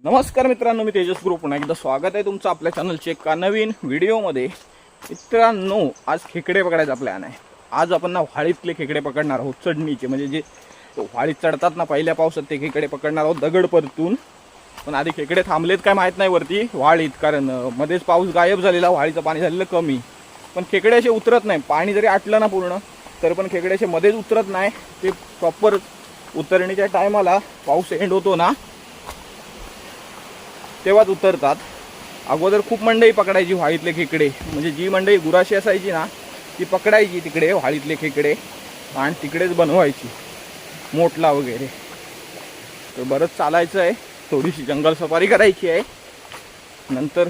नमस्कार मित्रांनो, मी तेजस ग्रुप पुन्हा एकदा स्वागत आहे तुमचं आपल्या चॅनलच्या एका नवीन व्हिडिओमध्ये. मित्रांनो, आज खेकडे पकडायचा प्लॅन आहे. आज आपण ना व्हाळीतले खेकडे पकडणार आहोत. चढणीचे म्हणजे जे व्हाळीत चढतात ना पहिल्या पावसात ते खेकडे पकडणार आहोत दगड परतून. पण आधी खेकडे थांबलेत काय माहीत नाही वरती व्हाळीत, कारण मध्येच पाऊस गायब झालेला, व्हाळीचं पाणी झालेलं कमी. पण खेकडे असे उतरत नाही. पाणी जरी आटलं ना पूर्ण तर पण खेकडे असे मध्येच उतरत नाही. ते प्रॉपर उतरणीच्या टायमाला पाऊस एंड होतो ना तेव्हाच उतरतात. अगोदर खूप मंडई पकडायची व्हाळीतले खेकडे, म्हणजे जी मंडई गुराशी असायची ना ती पकडायची तिकडे व्हाळीतले खेकडे आणि तिकडेच बनवायची मोटला वगैरे. तर बरंच चालायचं आहे, थोडीशी जंगल सफारी करायची आहे, नंतर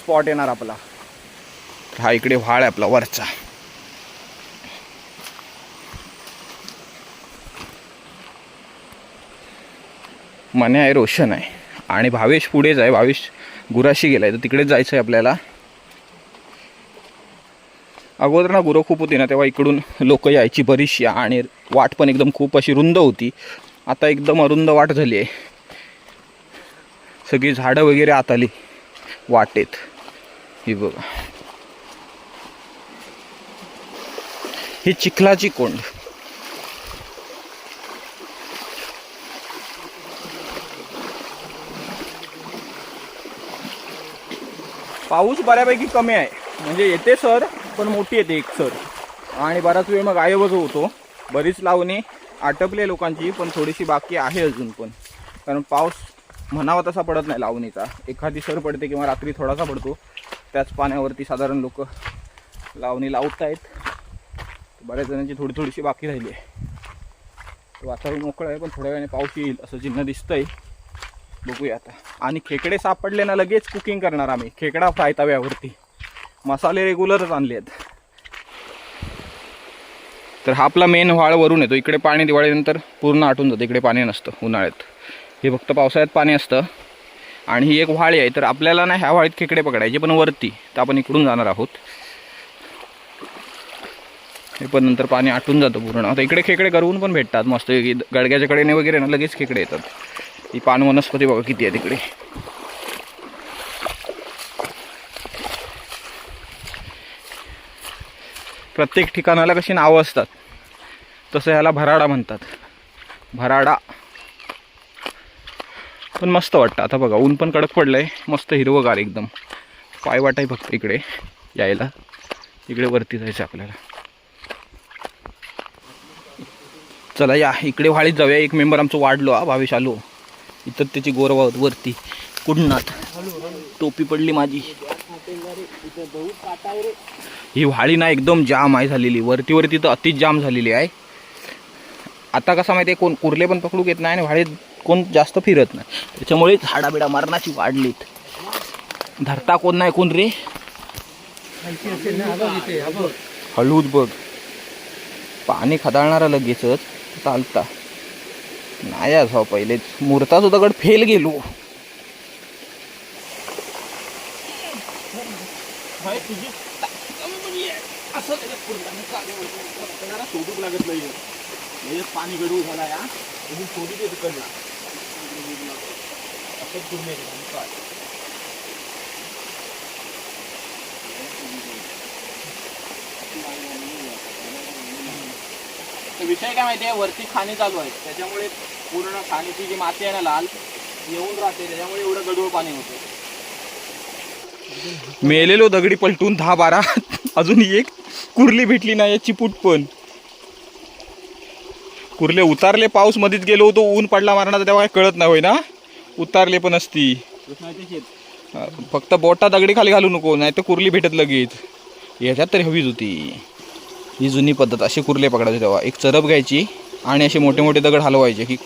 स्पॉट येणार आपला. हा इकडे व्हाळ आहे आपला वरचा. मने आहे, रोशन आहे आणि भावेश पुढेच आहे. भावेश गुराशी गेलाय तर तिकडेच जायचं आहे आपल्याला. अगोदर ना गुरं खूप होती ना तेव्हा इकडून लोक यायची बरीचशी, आणि वाट पण एकदम खूप अशी रुंद होती. आता एकदम अरुंद वाट झाली आहे. सगळी झाडं वगैरे आत आली वाटेत. ही बघा, ही चिखलाची कोंड. पाऊस बऱ्यापैकी कमी आहे, म्हणजे येते सर पण मोठी येते एक सर, आणि बराच वेळ मग गायबच होतो. बरीच लावणी आटपले लोकांची, पण थोडीशी बाकी आहे अजून पण, कारण पाऊस म्हणावा तसा पडत नाही लावणीचा. एखादी सर पडते किंवा रात्री थोडासा पडतो, त्याच पाण्यावरती साधारण लोक लावणी लावत आहेत. बऱ्याच जणांची थोडीशी बाकी राहिली आहे. वातावरण मोकळं आहे पण थोड्या वेळाने पाऊस येईल असं चिन्ह दिसतंय. बघूया आता. आणि खेकडे सापडले ना लगेच कुकिंग करणार आम्ही. खेकडा फ्राय तव्यावरती, मसाले रेग्युलरच आणले आहेत. तर हा आपला मेन व्हाळ वरून येतो. इकडे पाणी दिवाळीनंतर पूर्ण आटून जातं, इकडे पाणी नसतं उन्हाळ्यात. हे फक्त पावसाळ्यात पाणी असतं. आणि ही एक व्हाळी आहे, तर आपल्याला ना ह्या व्हाळीत खेकडे पकडायचे पण वरती, तर आपण इकडून जाणार आहोत. हे पण नंतर पाणी आटून जातं पूर्ण. आता इकडे खेकडे करवून पण भेटतात मस्त, गडग्याच्या कडेने वगैरे ना लगेच खेकडे येतात. ही पान वनस्पती बघा किती आहे तिकडे. प्रत्येक ठिकाणाला कशी नावं असतात, तसं ह्याला भराडा म्हणतात. भराडा पण मस्त वाटतं. आता बघा ऊन पण कडक पडलंय, मस्त हिरवगार एकदम. पाय वाट आहे फक्त इकडे यायला. इकडे वरती जायचं आपल्याला. चला या इकडे व्हाळीत जाऊया. एक मेंबर आमचं वाढलो हा, भावेश आलो. इथं त्याची गोरवा वरती कुडनात टोपी पडली माझी. ही व्हाळी ना एकदम जाम आहे झालेली, वरती तर अतिच जाम झालेली आहे. आता कसं माहिती आहे, कोण कुर्ले पण पकडू घेत नाही आणि व्हाळीत कोण जास्त फिरत नाही, त्याच्यामुळे झाडाबिडा मरणाची वाढलीत. धरता कोण नाही कोण रे. हळूच बघ, पाणी खदाळणारा लगेचच चालता नाही. आज हो पहिलेच मुरताच दगड फेल गेलो. सोडूक लागत नाही, पाणी गडू झाला या सोडू दे तिकडला. विषय काय माहिती आहे, वरती खाणी चालू आहे, त्याच्यामुळे पूर्ण खाणीची जी माती आहे ना लाल येऊन राहते, त्याच्यामुळे एवढं गडूळ पाणी होतं. मेलेलो दगडी पलटून 10-12 अजून एक कुर्ली भेटली नाही याची पुट. पण कुर्ले उतारले, पाऊस मध्येच गेलो होतो, ऊन पडला मारणार तेव्हा काय कळत नाही होय ना. उतारले पण असती, फक्त बोटा दगडी खाली घालू नको, नाही तर कुर्ली भेटत लगेच. याच्यात तरी हवीच होती ही जुनी पद्धत. असे कुर्ले पकडायचे तेव्हा एक चरप घ्यायची आणि असे मोठे मोठे दगड हलवायचे की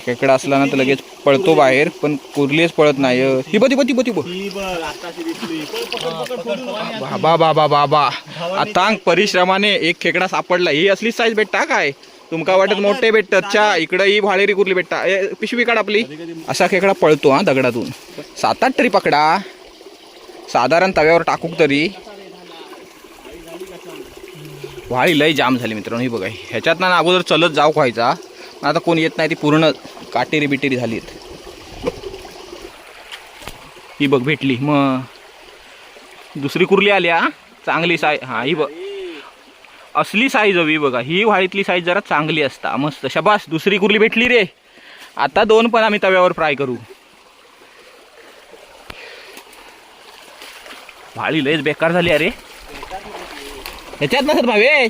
खेकडा असला ना तर लगेच पळतो बाहेर, पण कुर्लीच पळत नाही. ही बती बती बती बाबा बाबा बाबा. आता परिश्रमाने एक खेकडा सापडला. ही असली साईज भेटता काय तुमका वाटत मोठे भेटतात. चा इकडं ही भाळेरी कुर्ली भेटता. पिशवी काढ आपली. असा खेकडा पळतो हा दगडातून. 7-8 तरी पकडा साधारण तव्यावर टाकूक तरी. व्हाळी लय जाम झाली मित्रांनो. ही बघा, ह्याच्यात ना अगोदर चलत जाऊ व्हायचा, आता कोण येत नाही, ती पूर्ण काटेरी बिटेरी झाली आहेत. ही बघ भेटली. मग दुसरी कुर्ली आली हा चांगली साईज. हा ही बघ असली साईज हवी बघा. ही व्हाळीतली साईज जरा चांगली असता. मस्त शबास दुसरी कुर्ली भेटली रे. आता 2 पण आम्ही तव्यावर फ्राय करू. व्हाळी लयच बेकार झाली अरे. ह्याच्यात नसत भावे.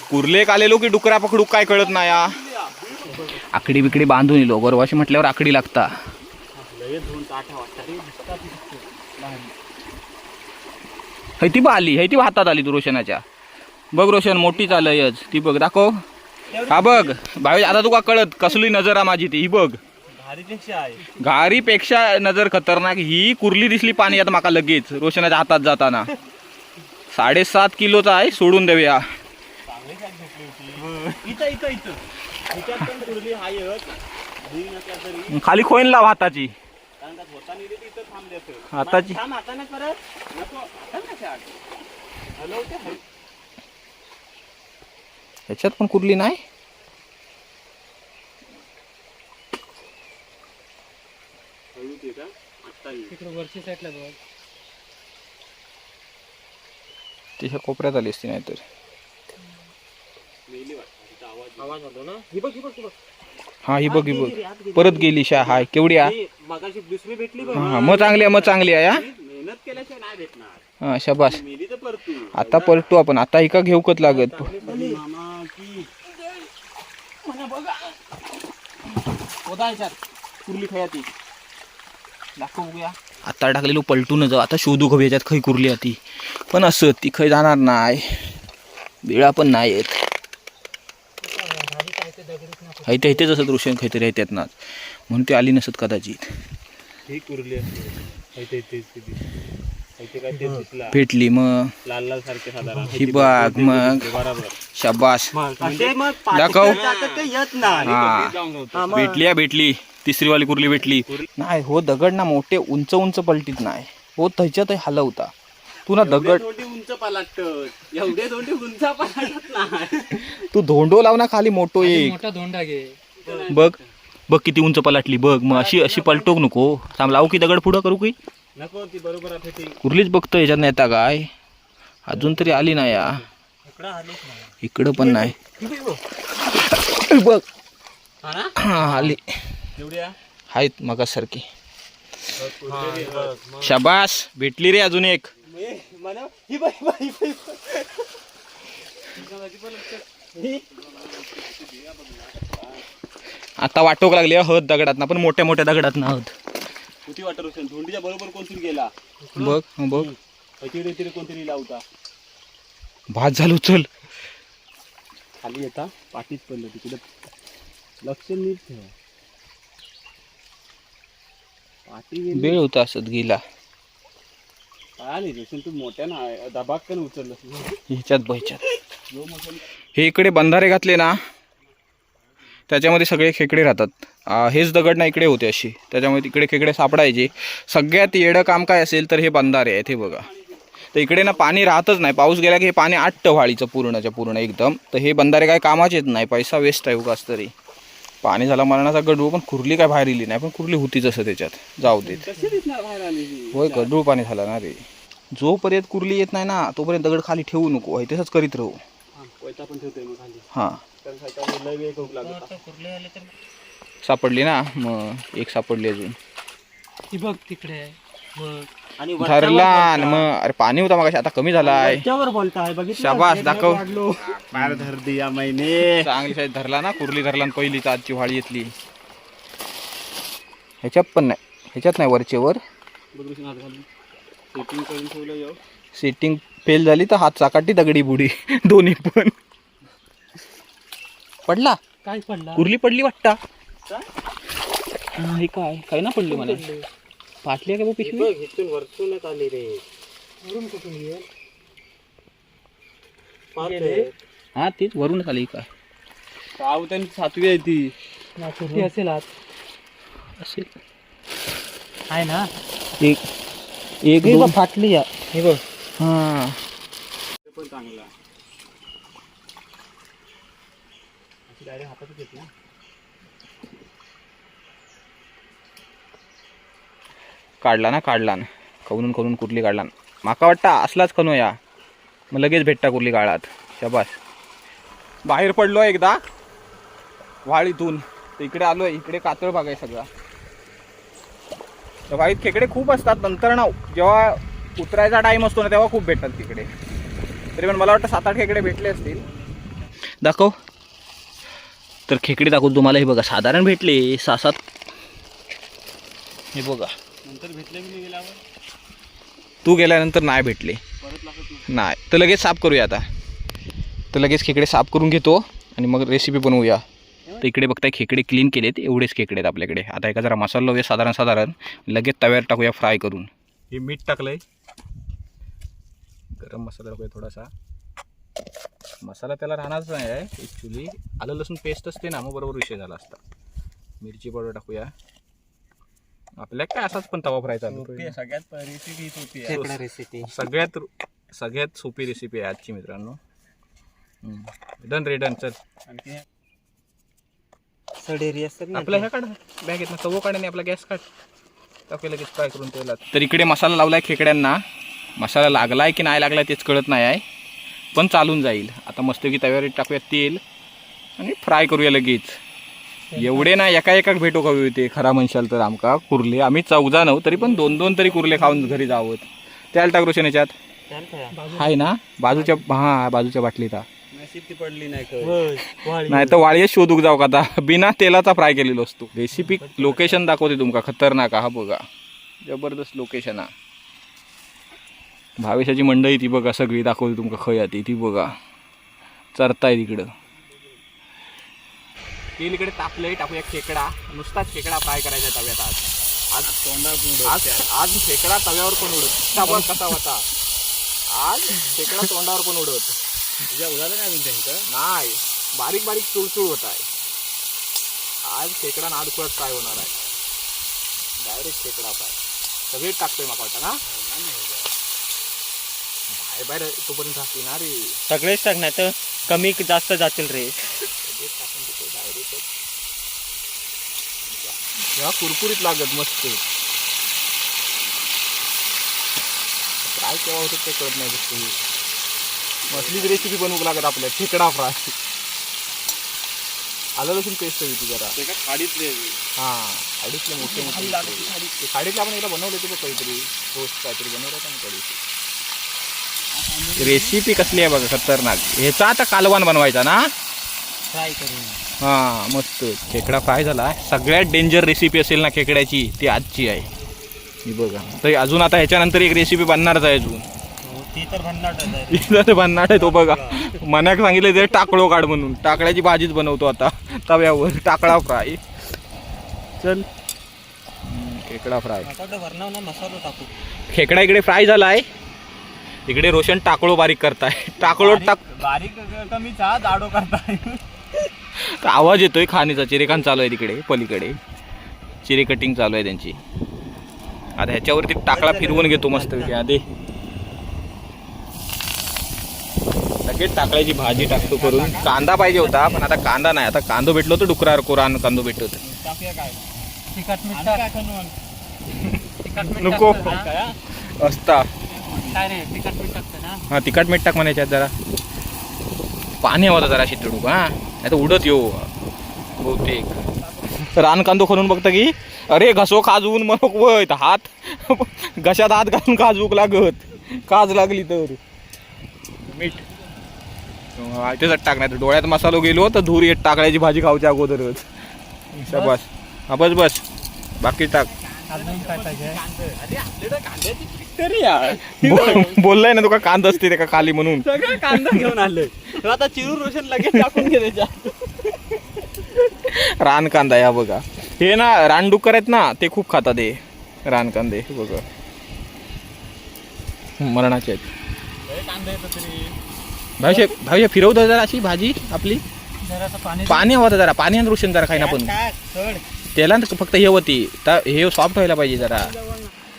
कुर्ले आलेलो की डुकरा पकडू काय कळत नाही. आकडी बिकडी बांधून येलो. गोरवाशी म्हटल्यावर आकडी लागता. ती बा आली. ती हातात आली तू रोशनाच्या. बघ रोशन मोठी चालयच ती बघ. दाखव. हा बघ भावे आता तुका कळत कसली नजर माझी ती. ही बघ घारीपेक्षा नजर खतरनाक. ही कुर्ली दिसली पाण्यात माका लगेच रोशनाच्या हातात जाताना. 7.5 किलोचा आहे. सोडून देऊया. खाली खोईन लाव हाताची. हाताची ह्याच्यात पण कुर्ली नाही. तिच्या कोपऱ्यात आली असती नाही तर. हा ही बघ ही बघ परत गेली. शा हाय केवढी आहे. हा मग चांगली आहे. मग चांगली आहे. हा शाबास. आता परतू आपण. आता ही का घेऊकच लागत. आता टाकलेलो पलटून जाऊ. आता शोधू खवी याच्यात खै कुर्ली आती. पण असं ती खै जाणार नाही. बिळा पण नाही येत. इथे इथेच असत रोशन काहीतरी येतात ना म्हणून ती आली नसत कदाचित. भेटली मग ही बाग. मग शाबास दाखव. हा भेटली भेटली. तिसरी वाली कुर्ली भेटली. नाही हो दगड ना मोठे उंच उंच पलटीत नाही हो. त्याच्यात हलवता तू ना दगड उंच पालाट एवढे दोंडे उंच पालाटत नाही. तू धोंडो लाव ना खाली मोठो एक मोठा धोंडा घे. बघ बघ किती उंच पलटली बघ. मग अशी अशी पलटोक नको. थांब लावू की दगड पुढं करू की नको. ती बरोबर आहे. कुर्लीच बघतो याच्यात नाही येता काय. अजून तरी आली नाही या. इकडं पण नाही बघ. आली आहेत मगासारखी. शाबास भेटली रे अजून एक. आता वाटोक लागली हद दगडात ना. पण मोठ्या मोठ्या दगडात ना हद किती वाटत धोंडीच्या बरोबर कोणतरी गेला. बघ बघ तिकडे कोणतरी लावता. भात झालो. चल खाली येता पाठीच पडलं. तिकडे लक्ष नीट ठेवा. पाठी बेळ होता असत गेला. आली रोशन तू मोठ्या ना दबाकन उचललं. ह्याच्यात बह्याच्यात हे इकडे बंधारे घातले ना त्याच्यामध्ये सगळे खेकडे राहतात. हेच दगड ना इकडे होते अशी. त्याच्यामुळे तिकडे खेकडे सापडायचे. सगळ्यात येडं काम काय असेल तर हे बंधारे आहेत. हे बघा. तर इकडे ना पाणी राहतच नाही. पाऊस गेला की हे पाणी आटतं व्हाळीचं पूर्णच्या पूर्ण एकदम. तर हे बंधारे काय कामाचेच नाही. पैसा वेस्ट आहे उगाच तरी. पाणी झाला मरणाचा गडू. पण कुर्ली काय बाहेर इली नाही. पण कुर्ली होतीच असं त्याच्यात. जाऊ देत. होय गडूळ पाणी झाला ना रे. जोपर्यंत कुर्ली येत नाही ना तोपर्यंत दगड खाली ठेवू नको. तसंच करीत राहू. हा सापडली ना. मग एक सापडली अजून. बघ तिकडे धरला मग. अरे पाणी होता मग आता कमी झालाय. शाबास दाखव. बाहेर धर दिया मैंने. चांगली साईज धरला ना. कुर्ली धरला पहिली आजची व्हाळी येतली. ह्याच्यात पण नाही. ह्याच्यात नाही वरचे वर. सेटिंग फेल झाली तर हात चाकाटी दगडी बुडी दोन्ही पण. पडला काय पडला. कुर्ली पडली वाटता. हे काय काय ना पडली मला. फाटली का पिशवी. इथून वरतूनच आली रे. वरून कुठून येईल. हा तीच वरूनच आली काय. सावधान 7वी आहे ती. असेल आत असेल. आहे ना. एक दोन फाटली या. हे बघ. हा पण चांगला. डायरेक्ट हातातच येत ना. काढला ना कवरून कुर्ली काढला ना. माका वाटतं असलाच खनो या मग लगेच भेटता कुर्ली काळात. शाबास. बाहेर पडलो एकदा वाळीतून तर इकडे आलोय. इकडे कातळ भाग आहे सगळा. तर वाळीत खेकडे खूप असतात. नंतर ना जेव्हा उतरायचा टाईम असतो ना तेव्हा खूप भेटतात तिकडे. तरी पण मला वाटतं 7-8 खेकडे भेटले असतील. दाखव. तर खेकडे दाखवतो तुम्हाला. हे बघा साधारण भेटले 6-7. हे बघा. नंतर भेटले की गेल्यावर तू गेल्यानंतर नाही भेटले. परत लागत नाही तर लगेच साफ करूया आता. तर लगेच खेकडे साफ करून घेतो आणि मग रेसिपी बनवूया. तर इकडे बघताय खेकडे क्लीन केलेत. एवढेच खेकडे आहेत आपल्याकडे. आता एका जरा मसाला लावूया साधारण लगेच तव्यावर टाकूया फ्राय करून. हे मीठ टाकलंय. गरम मसाला टाकूया थोडासा. मसाला त्याला राहणारच नाही आहे ॲक्च्युली. आलं लसूण पेस्ट असते ना मग बरोबर विषय झाला असता. मिरची पावडर टाकूया. आपल्या काय असाच पण तवा फ्राय चालू. सगळ्यात रेसिपी सोपी आहे. रेसिपी सगळ्यात सोपी रेसिपी आहे आजची मित्रांनो. डन रे डन. चल आणखी सडेरी असतात ना आपल्या ह्या काढ बॅग येत ना तवो काढ आणि आपला गॅस काढ. टाकूया लगेच फ्राय करून तेलात. तर इकडे मसाला लावलाय खेकड्यांना. मसाला लागलाय की नाही लागलाय तेच कळत नाही आहे पण चालून जाईल. आता मस्तपैकी तव्यावर टाकूया तेल आणि फ्राय करूया लगेच. एवढे ना एका भेटो का ते खरा म्हणशाल तर आमका कुर्ले. आम्ही 14 नऊ तरी पण 2-2 तरी कुर्ले खाऊन घरी जावं. त्याला टाक रोशन याच्यात. आहे ना बाजूच्या बाजूच्या बाटलीचा. नशीब ती पडली नाही. नाही तर वाळीच शोधूक जाऊ का आता. बिना तेलाचा फ्राय केलेलो असतो. रेसिपी लोकेशन दाखवते तुमका खतरनाक. हा बघा जबरदस्त लोकेशन हा. भावेशाची मंडई ती बघा सगळी दाखवते तुमका. खय ती बघा चरताय तिकडं. तेल इकडे तापलंय. टाकूया खेकडा. नुसताच खेकडा फ्राय करायचा तव्यात. आज खेकडा तव्यावर पण उडत. कसा होता आज खेकडा तोंडावर पण उडत. तुझ्या उदाहरण नाही त्यांचं नाही. बारीक चुळचुळ होत आहे. आज खेकडा नादखुळात फ्राय होणार आहे. डायरेक्ट खेकडा फ्राय सगळेच टाकतोय मला वाटतं ना. बाहेर तोपर्यंत राहते ना रे. सगळेच टाकणार तर कमी जास्त जातील रे. कुरकुरीत लागत मस्त. फ्राय केव्हा होतं ते कळत नाही. बसतो मसलीच रेसिपी बनवू लागत आपल्या खेकडा फ्राय. आलं लसूण पेस्ट होती जरा. खाडीतले खाडीतले मोठे खाडीतले आपण एकदा बनवले ते काहीतरी रोस्ट काहीतरी बनवलं का कधी. रेसिपी कसली आहे बघा खतरनाक. ह्याचा आता कालवान बनवायचा ना फ्राय करून. मस्त खेकडा फ्राय झाला. सगळ्यात डेंजर रेसिपी असेल ना खेकड्याची ती आजची आहे. ही बघा. तर अजून आता ह्याच्यानंतर एक रेसिपी बनणारच आहे अजून. ती तर भन्नाट आहे तो बघा. मनाक सांगितलं ते टाकळो काढ म्हणून. टाकळ्याची भाजीच बनवतो आता तव्यावर. टाकळा फ्राय. चल खेकडा फ्राय. मसाला टाकू. खेकडा इकडे फ्राय झाला आहे. इकडे रोशन टाकळो बारीक करताय. टाकळो बारीक कमीचा जाडो करताय. आवाज येतोय खाणीचा. चिरेखान चालू आहे तिकडे पलीकडे. चिरे कटिंग चालू आहे त्यांची. आता ह्याच्यावरती टाकळा फिरवून घेतो मस्त आधी. लगेच टाकळ्याची भाजी टाकतो करून. कांदा पाहिजे होता पण आता कांदा नाही. आता कांदो भेटलो तर डुकरार कोरान कांदो भेटतो. नको असता. तिखट मीठ टाक म्हणा याच्यात जरा. पाणी हवं जरा शितडूक. नाही तर उडत येऊ बहुतेक. रान कांदो खणून बघता की अरे घसो खाजवून मग वय हात घशात हात घालून खाजवूक लागत. काज लागली तर मीठ त्याच्यात टाकणार. डोळ्यात मसालो गेलो तर धूर येत टाकल्याची भाजी खाऊच्या अगोदरच. शाबास. बस बाकी टाक. बोललाय ना तुका कांदा असते का खाली म्हणून. सगळं कांदा घेऊन आलोय आता. चिरून रोशन लगेच टाकून घे त्याच्यात. रान कांदा या बघा. हे ना रानडुक्कर आहेत ना ते खूप खातात हे रान कांदे बघा. मरणाचे आहेत. भाऊशे फिरवतो जरा अशी भाजी आपली. पाणी हवं जरा. पाणी आणि रोशन जरा खाईना पण त्याला फक्त हे होती. हे सॉफ्ट व्हायला पाहिजे जरा.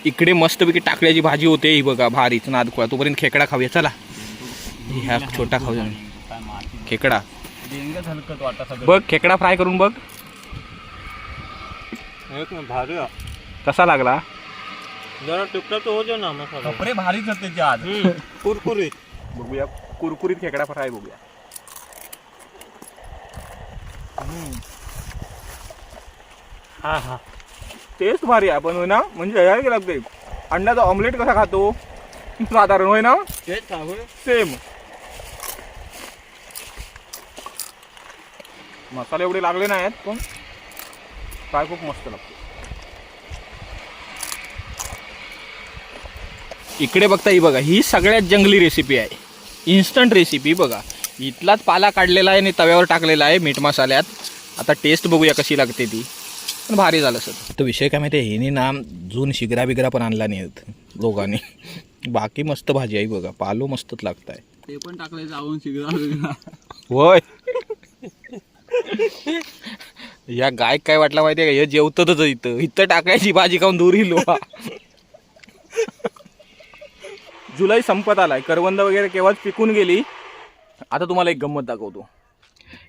इकडे मस्तपैकी टाकल्याची भाजी होते. ही बघा भारीच नादखुळा. तोपर्यंत खेकडा खाऊया चला. ह्या छोटा खाऊया खेकडा. डेंगा झलकत वाटा सगळं. बघ खेकडा फ्राय करून बघ एक ना भारी आहे. कसा लागला. जरा टिकटा तो होतो ना मसाला. कपडे भारीच होते ते आज. कुरकुरीत. बघूया कुरकुरीत खेकडा फ्राय बघूया. हा हा. टेस्ट भारी आहे पण होय ना. म्हणजे यायला लागते अंड्याचा ऑमलेट कसा खातो साधारण होय ना तेच आहे. सेम. मसाले एवढे लागले नाही आहेत पण फ्राय खूप मस्त लागतो. इकडे बघता ही बघा ही सगळ्यात जंगली रेसिपी आहे. इन्स्टंट रेसिपी बघा. इथलाच पाला काढलेला आहे आणि तव्यावर टाकलेला आहे मीठ मसाल्यात. आता टेस्ट बघूया कशी लागते ती. पण भारी झालं सर. तो विषय काय माहिती आहे हिने ना जून शिगरा बिगरा पण आणला नाही दोघांनी. बाकी मस्त भाजी आहे बघा. पालो मस्तच लागत आहे. ते पण टाकले जाऊन शिगरा. होय. या गाय काय वाटला माहिती आहे का हे जेवतच इथं इथं टाकायची भाजी खाऊन दूर हिलो. जुलै संपत आलाय. करवंद वगैरे केव्हाच पिकून गेली. आता तुम्हाला एक गंमत दाखवतो.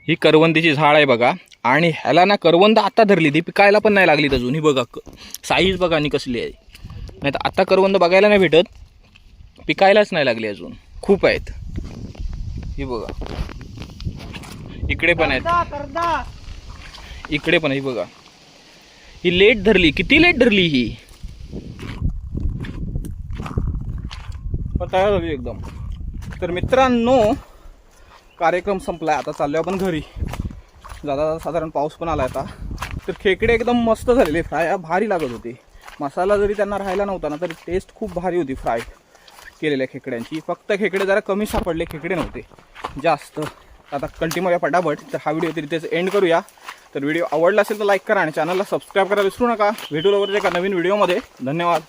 ही करवंदीची झाड आहे बघा आणि ह्याला ना करवंद आता धरली ती पिकायला पण नाही लागली अजून. ही बघा साईज बघा आणि कसली आहे. नाही तर आता करवंद बघायला नाही भेटत. पिकायलाच नाही लागली अजून. खूप आहेत. ही बघा इकडे पण आहेत. इकडे पण आहे बघा. ही लेट धरली. किती लेट धरली ही. तयार झाली एकदम. तर मित्रांनो कार्यक्रम संपलाय. आता चाललोय आपण घरी. जाता साधारण पाऊस पण आला आता. तर खेकडे एकदम मस्त झालेले. फ्राय भारी लागत होते. मसाला जरी त्यांना राहिला नव्हता ना तरी टेस्ट खूप भारी होती फ्राय केलेल्या खेकड्यांची. फक्त खेकडे जरा कमी सापडले. खेकडे नव्हते जास्त. आता कंटिन्यू या पटापट. तर हा व्हिडिओ तिथेच एंड करूया. तर व्हिडिओ आवडला असेल तर लाईक करा आणि चॅनलला सबस्क्राईब करायला विसरू नका. भेटू लवकरच एका नवीन व्हिडिओमध्ये. धन्यवाद.